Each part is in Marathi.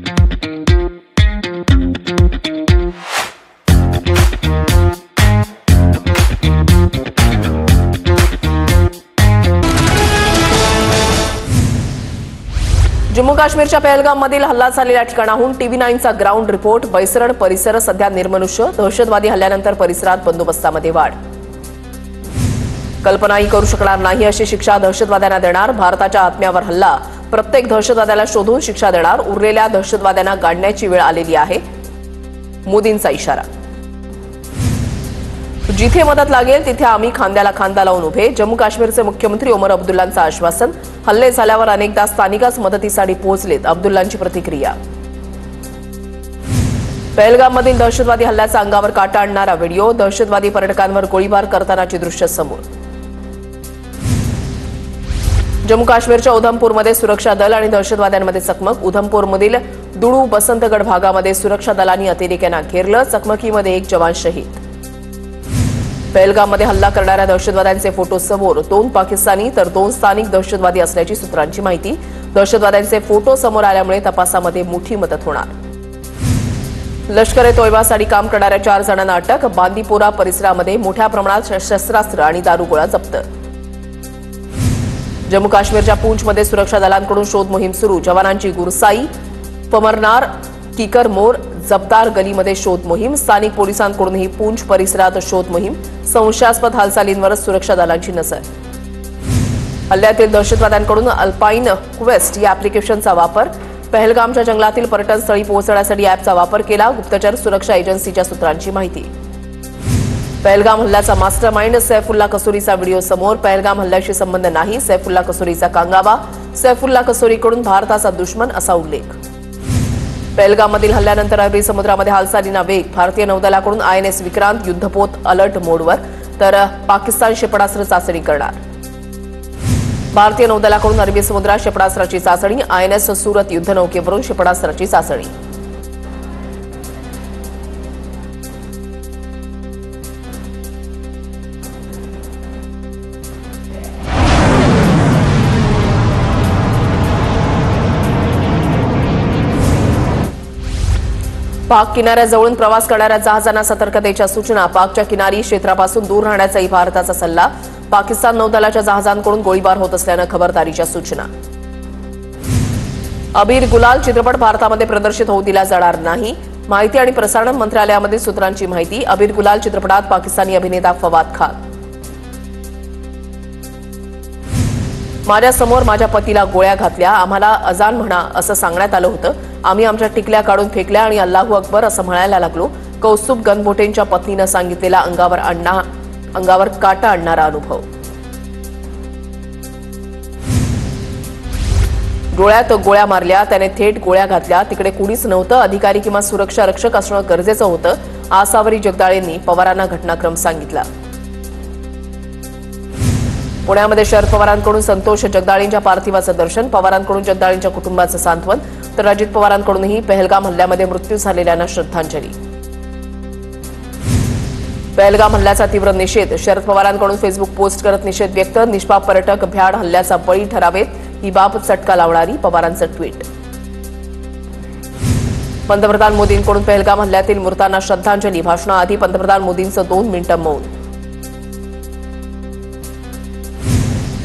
जम्मू काश्मीरच्या पहलगाममधील हल्ला झालेल्या ठिकाणाहून TV9चा ग्राउंड रिपोर्ट. बैसरण परिसर सध्या निर्मनुष्य. दहशतवादी हल्ल्यानंतर परिसरात बंदोबस्तामध्ये वाढ. कल्पनाही करू शकणार नाही अशी शिक्षा दहशतवाद्यांना देणार. भारताच्या आत्म्यावर हल्ला. प्रत्येक दहशतवाद्याला शोधून शिक्षा देणार. उरलेल्या दहशतवाद्यांना गाडण्याची वेळ आलेली आहे. मोदींचा इशारा. जिथे मदत लागेल तिथे आम्ही खांद्याला खांदा लावून उभे. जम्मू काश्मीरचे मुख्यमंत्री ओमर अब्दुल्लांचं आश्वासन. हल्ले झाल्यावर अनेकदा स्थानिकच मदतीसाठी पोहोचलेत. अब्दुल्लांची प्रतिक्रिया. पहलगाममधील दहशतवादी हल्ल्याचा अंगावर काटा आणणारा व्हिडिओ. दहशतवादी पर्यटकांवर गोळीबार करतानाची दृश्य समोर. जम्मू काश्मीरच्या उधमपूरमध्ये सुरक्षा दल आणि दहशतवाद्यांमध्ये चकमक. उधमपूरमधील दुडू बसंतगड भागामध्ये सुरक्षा दलांनी अतिरेक्यांना घेरलं. चकमकीमध्ये एक जवान शहीद. पहलगाममध्ये हल्ला करणाऱ्या दहशतवाद्यांचे फोटो समोर. 2 पाकिस्तानी तर 2 स्थानिक दहशतवादी असल्याची सूत्रांची माहिती. दहशतवाद्यांचे फोटो समोर आल्यामुळे तपासामध्ये मोठी मदत होणार. लष्कर-ए-तोयबासाठी काम करणाऱ्या 4 जणांना अटक. बांदीपोरा परिसरामध्ये मोठ्या प्रमाणात शस्त्रास्त्र आणि दारुगोळा जप्त. जम्मू काश्मीरच्या पूंछमध्ये सुरक्षा दलांकडून शोध मोहीम सुरू. जवानांची गुरसाई. पमरनार, किकरमोर, जब्दार गलीमध्ये शोध मोहीम. स्थानिक पोलिसांकडूनही पूंछ परिसरात शोध मोहीम. संशयास्पद हालचालींवर सुरक्षा दलांची नजर. हल्ल्यातील दहशतवाद्यांकडून अल्पाईन क्वेस्ट या ॲप्लिकेशनचा वापर. पहलगामच्या जंगलातील पर्यटनस्थळी पोहोचण्यासाठी ॲपचा वापर केला. गुप्तचर सुरक्षा एजन्सीच्या सूत्रांची माहिती. पहलगाम हल्ल्याचा मास्टरमाइंड सैफुल्ला कसोरीचा व्हिडिओ समोर. पहलगाम हल्ल्याशी संबंध नाही. सैफुल्ला कसोरीचा कांगावा. सैफुल्ला कसोरीकडून भारताचा दुश्मन असा उल्लेख. पहलगाममधील हल्ल्यानंतर अरबी समुद्रामध्ये हालचालींना वेग. भारतीय नौदलाकडून INS विक्रांत युद्धपोत अलर्ट मोडवर, तर पाकिस्तान क्षेपणास्त्र चाचणी करणार. भारतीय नौदलाकडून अरबी समुद्रात क्षेपणास्त्राची चाचणी. INS सुरत युद्धनौकेवरून क्षेपणास्त्राची चाचणी. पाक किनाऱ्याजवळून प्रवास करणाऱ्या जहाजांना सतर्कतेच्या सूचना. पाकच्या किनारी क्षेत्रापासून दूर राहण्याचाही भारताचा सल्ला. पाकिस्तान नौदलाच्या जहाजांकडून गोळीबार होत असल्यानं खबरदारीच्या सूचना. अबीर गुलाल चित्रपट भारतामध्ये प्रदर्शित होऊ दिला जाणार नाही. माहिती आणि प्रसारण मंत्रालयामधील सूत्रांची माहिती. अबीर गुलाल चित्रपटात पाकिस्तानी अभिनेता फवाद खान. माझ्यासमोर माझ्या पतीला गोळ्या घातल्या. आम्हाला अजान म्हणा असं सांगण्यात आलं होतं. आम्ही आमच्या टिकल्या काढून फेकल्या आणि अल्लाहू अकबर असं म्हणायला लागलो. कौस्तुभ गनबोटेंच्या पत्नीनं सांगितलेला अंगावर काटा आणणारा अनुभव. डोळ्यात गोळ्या मारल्या. त्याने थेट गोळ्या घातल्या. तिकडे कुणीच नव्हतं. अधिकारी किंवा सुरक्षा रक्षक असणं गरजेचं होतं. आसावरी जगदाळेंनी पवारांना घटनाक्रम सांगितला. पुण्यामध्ये शरद पवारांकडून संतोष जगदाळेंच्या पार्थिवाचं दर्शन. पवारांकडून जगदाळेंच्या कुटुंबाचं सांत्वन, तर अजित पवारांकडूनही पहलगाम हल्ल्यामध्ये मृत्यू झालेल्यांना श्रद्धांजली. पहलगाम हल्ल्याचा तीव्र निषेध. शरद पवारांकडून फेसबुक पोस्ट करत निषेध व्यक्त. निष्पाप पर्यटक भ्याड हल्ल्याचा बळी ठरावेत ही बाब चटका लावणारी पवारांचं ट्विट. पंतप्रधान मोदींकडून पहलगाम हल्ल्यातील मृतांना श्रद्धांजली. भाषणाआधी पंतप्रधान मोदींचं 2 मिनिटं मौन.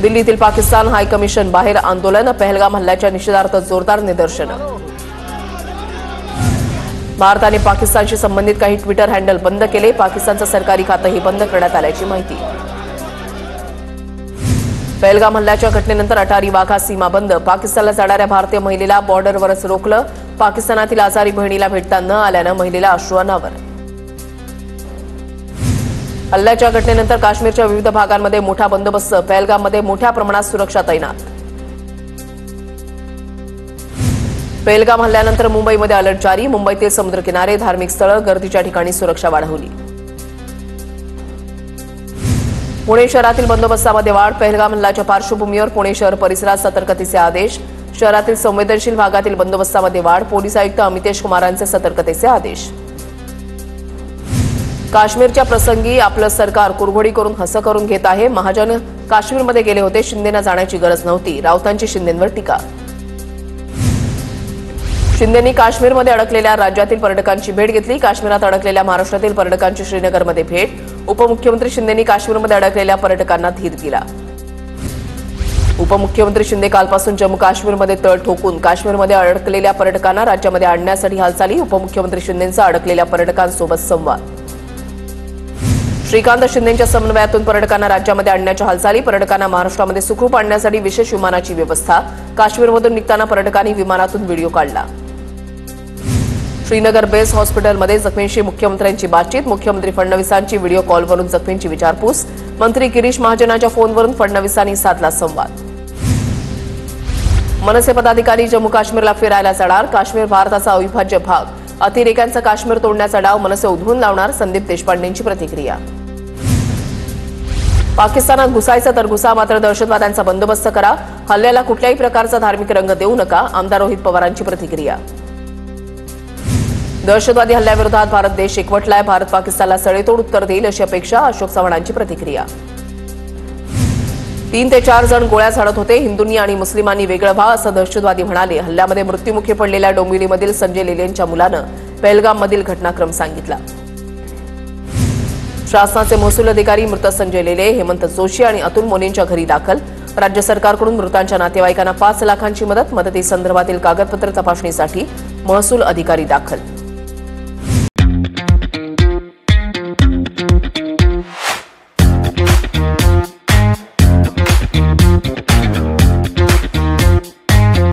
दिल्लीतील पाकिस्तान हायकमिशन बाहेर आंदोलन. पहलगाम हल्ल्याच्या निषेधार्थ जोरदार निदर्शनं. भारताने पाकिस्तानशी संबंधित काही ट्विटर हँडल बंद केले. पाकिस्तानचं सरकारी खातंही बंद करण्यात आल्याची माहिती. पहलगाम हल्ल्याच्या घटनेनंतर अटारी वाघा सीमा बंद. पाकिस्तानला जाणाऱ्या भारतीय महिलेला बॉर्डरवरच रोखलं. पाकिस्तानातील आजारी बहिणीला भेटता न आल्यानं महिलेला अश्रू अनावर. हल्ल्याच्या घटनेनंतर काश्मीरच्या विविध भागांमध्ये मोठा बंदोबस्त. पहलगाममध्ये मोठ्या प्रमाणात सुरक्षा तैनात. पहलगाम हल्ल्यानंतर मुंबईमध्ये अलर्ट जारी. मुंबईतील समुद्रकिनारे, धार्मिक स्थळं, गर्दीच्या ठिकाणी सुरक्षा वाढवली. पुणे शहरातील बंदोबस्तामध्ये वाढ. पहलगाम हल्ल्याच्या पार्श्वभूमीवर पुणे शहर परिसरात सतर्कतेचे आदेश. शहरातील संवेदनशील भागातील बंदोबस्तामध्ये वाढ. पोलीस आयुक्त अमितेश कुमारांचे सतर्कतेचे आदेश. काश्मीरच्या प्रसंगी आपलं सरकार कुरघोडी करून हसं करून घेत आहे. महाजन काश्मीरमध्ये गेले होते. शिंदेना जाण्याची गरज नव्हती. राऊतांची शिंदेंवर टीका. शिंदेंनी काश्मीरमध्ये अडकलेल्या राज्यातील पर्यटकांची भेट घेतली। काश्मीरात अडकलेल्या महाराष्ट्रातील पर्यटकांची श्रीनगरमध्ये भेट। उपमुख्यमंत्री शिंदेंनी काश्मीरमध्ये अडकलेल्या पर्यटकांना धीर दिला। उपमुख्यमंत्री शिंदे कालपासून जम्मू काश्मीरमध्ये तळ ठोकून काश्मीरमध्ये अडकलेल्या पर्यटकांना राज्यामध्ये आणण्यासाठी हालचाली। उपमुख्यमंत्री शिंदेंचा अडकलेल्या पर्यटकांसोबत संवाद। श्रीकांत शिंदेंच्या समन्वयातून पर्यटकांना राज्यामध्ये आणण्याच्या हालचाली। पर्यटकांना महाराष्ट्रामध्ये सुखरूप आणण्यासाठी विशेष विमानाची व्यवस्था। काश्मीरमधून निघताना पर्यटकांनी विमानातून व्हिडिओ काढला। श्रीनगर बेस हॉस्पिटलमध्ये जखमींशी मुख्यमंत्र्यांची बातचीत। मुख्यमंत्री फडणवीसांची व्हिडिओ कॉलवरून जखमींची विचारपूस। मंत्री गिरीश महाजनांच्या फोनवरून फडणवीसांनी साधला संवाद। मनसे पदाधिकारी जम्मू काश्मीरला फिरायला जाणार। काश्मीर भारताचा अविभाज्य भाग। अतिरेक्यांचा काश्मीर तोडण्याचा डाव मनसे उधळून लावणार। संदीप देशपांडेंची प्रतिक्रिया। पाकिस्तानात घुसायचं तर घुसा, मात्र दहशतवाद्यांचा बंदोबस्त करा। हल्ल्याला कुठल्याही प्रकारचा धार्मिक रंग देऊ नका। आमदार रोहित पवारांची प्रतिक्रिया। दहशतवादी हल्ल्याविरोधात भारत देश एकवटलाय। भारत पाकिस्तानला सडेतोड उत्तर देईल अशी अपेक्षा। अशोक चव्हाणांची प्रतिक्रिया। 3 ते 4 जण गोळ्या झाडत होते। हिंदूंनी आणि मुस्लिमांनी वेगळं व्हा असं दहशतवादी म्हणाले। हल्ल्यामध्ये मृत्युमुखी पडलेल्या डोंबिवलीमधील संजय लेलेंच्या मुलानं पेहलगाममधील घटनाक्रम सांगितला। शासनाचे महसूल अधिकारी मृत संजय लेले, हेमंत जोशी आणि अतुल मोनेंच्या घरी दाखल। राज्य सरकारकडून मृतांच्या नातेवाईकांना 5 लाखांची मदत। मदतीसंदर्भातील कागदपत्र तपासणीसाठी महसूल अधिकारी दाखल।